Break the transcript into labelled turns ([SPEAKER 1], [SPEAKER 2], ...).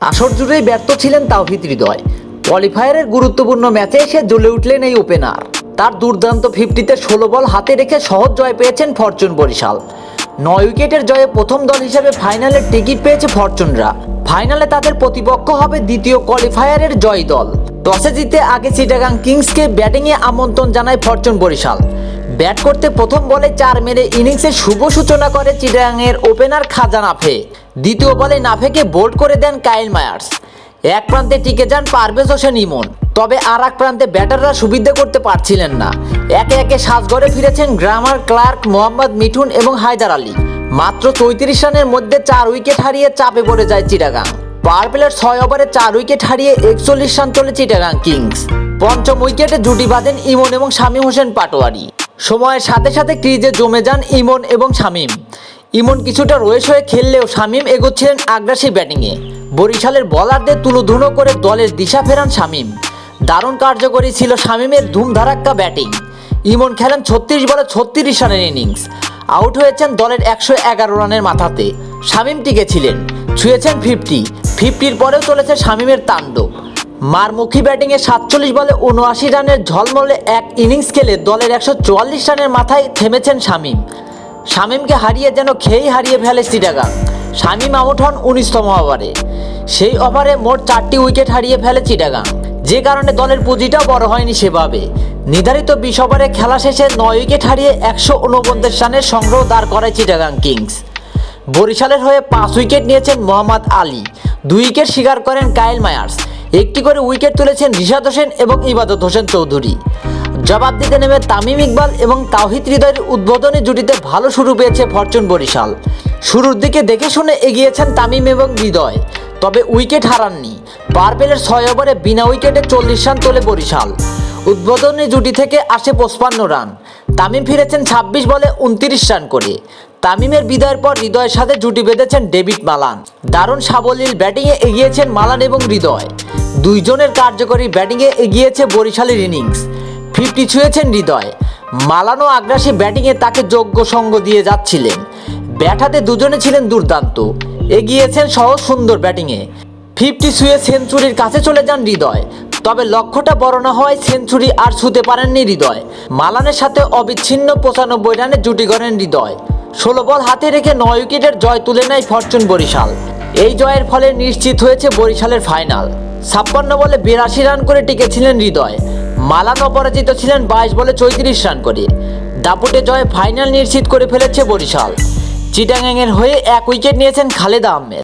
[SPEAKER 1] আসর জুড়েই ব্যর্থ ছিলেন তাওহিদ হৃদয়। কোয়ালিফায়ারের গুরুত্বপূর্ণ ম্যাচে এসে জ্বলে উঠলেন এই ওপেনার। তার দুর্দান্ত 50-তে 16 বল হাতে রেখে সহজ জয় পেয়েছেন ফরচুন বরিশাল। 9 উইকেটের জয়ে প্রথম দল হিসেবে ফাইনালের টিকিট পেয়েছে ফরচুনরা। ফাইনালে তাদের প্রতিপক্ষ হবে দ্বিতীয় কোয়ালিফায়ারের জয়ী দল। টসে জিতে আগে চিটাগাং কিংসকে ব্যাটিংয়ে আমন্ত্রণ জানায় ফরচুন বরিশাল। ব্যাট করতে প্রথম বলে 4 মেরে ইনিংসের শুভ সূচনা করে চিটাগাংয়ের ওপেনার খাজা নাফে। দ্বিতীয় বলে নাফেকে বোল্ড করে দেন কাইল মায়ার্স। এক প্রান্তে টিকে যান পারভেজ হোসেন ইমন, তবে আর এক প্রান্তে ব্যাটাররা সুবিধা করতে পারছিলেন না। একে একে সাজঘরে ফিরেছেন গ্রামার, ক্লার্ক, মোহাম্মদ মিঠুন এবং হায়দার আলী। মাত্র 34 রানের মধ্যে 4 উইকেট হারিয়ে চাপে পড়ে যায় চিটাগাং। পাওয়ার প্লের 6 ওভারে 4 উইকেট হারিয়ে 41 রান তোলে চিটাগাং কিংস। পঞ্চম উইকেটে জুটি বাঁধেন ইমন এবং শামীম হোসেন পাটোয়ারি। সময়ের সাথে সাথে ক্রিজে জমে যান ইমন এবং শামীম। ইমন কিছুটা রয়েস হয়ে খেললেও শামীম এগোচ্ছিলেন আগ্রাসী ব্যাটিংয়ে। বরিশালের বলারদের তুলোধুনো করে দলের দিশা ফেরান শামীম। দারুণ কার্যকরী ছিল শামীমের ধুমধারাক্কা ব্যাটিং। ইমন খেলেন 36 বলে 36 রানের ইনিংস। আউট হয়েছেন দলের 111 রানের মাথাতে। শামীম টিকেছিলেন, ছুঁয়েছেন 50-50-র পরেও চলেছে শামীমের তাণ্ডব। মারমুখী ব্যাটিংয়ে 47 বলে 79 রানের ঝলমলে এক ইনিংস খেলে দলের 144 রানের মাথায় থেমেছেন শামীম। শামীমকে হারিয়ে যেন খেই হারিয়ে ফেলে চিটাগাং। শামীম আউট হন 19তম ওভারে। সেই ওভারে মোট 4টি উইকেট হারিয়ে ফেলে চিটাগাং, যে কারণে দলের পুঁজিটাও বড় হয়নি সেভাবে। নির্ধারিত 20 ওভারে খেলা শেষে 9 উইকেট হারিয়ে 149 রানের সংগ্রহ দাঁড় করায় চিটাগাং কিংস। বরিশালের হয়ে 5 উইকেট নিয়েছেন মোহাম্মদ আলী, 2 উইকেট শিকার করেন কাইল মায়ার্স, একটি করে উইকেট তুলেছেন রিশাদ হোসেন এবং ইবাদত হোসেন চৌধুরী। জবাব দিতে নেমে তামিম ইকবাল এবং তাওহিদ হৃদয়ের উদ্বোধনী জুটিতে ভালো শুরু পেয়েছে ফরচুন বরিশাল। শুরুর দিকে দেখে শুনে এগিয়েছেন তামিম এবং হৃদয়, তবে উইকেট হারাননি। পাওয়ার প্লের 6 ওভারে বিনা উইকেটে 40 রান তোলে বরিশাল। উদ্বোধনী জুটি থেকে আসে 55 রান। তামিম ফিরেছেন 26 বলে 29 রান করে। তামিমের বিদায়ের পর হৃদয়ের সাথে জুটি বেঁধেছেন ডেভিড মালান। দারুণ সাবলীল ব্যাটিংয়ে এগিয়েছেন মালান এবং হৃদয়। দুইজনের কার্যকরী ব্যাটিংয়ে এগিয়েছে বরিশালের ইনিংস। 50 ছুঁয়েছেন হৃদয়। মালানও আগ্রাসী ব্যাটিংয়ে তাকে যোগ্য সঙ্গ দিয়ে যাচ্ছিলেন। ব্যাট হাতে দুজনে ছিলেন দুর্দান্ত, এগিয়েছেন সহজ সুন্দর ব্যাটিংয়ে। 50 ছুঁয়ে সেঞ্চুরির কাছে চলে যান হৃদয়, তবে লক্ষ্যটা বড় না হওয়ায় সেঞ্চুরি আর ছুঁতে পারেননি হৃদয়। মালানের সাথে অবিচ্ছিন্ন 95 রানে জুটি গড়েন হৃদয়। 16 বল হাতে রেখে 9 উইকেটের জয় তুলে নেয় ফরচুন বরিশাল। এই জয়ের ফলে নিশ্চিত হয়েছে বরিশালের ফাইনাল। 56 বলে 82 রান করে টিকেছিলেন হৃদয়। মালান অপরাজিত ছিলেন 22 বলে 34 রান করে। দাপুটে জয়ে ফাইনাল নিশ্চিত করে ফেলেছে বরিশাল। চিটাগাংয়ের হয়ে 1 উইকেট নিয়েছেন খালেদ আহমেদ।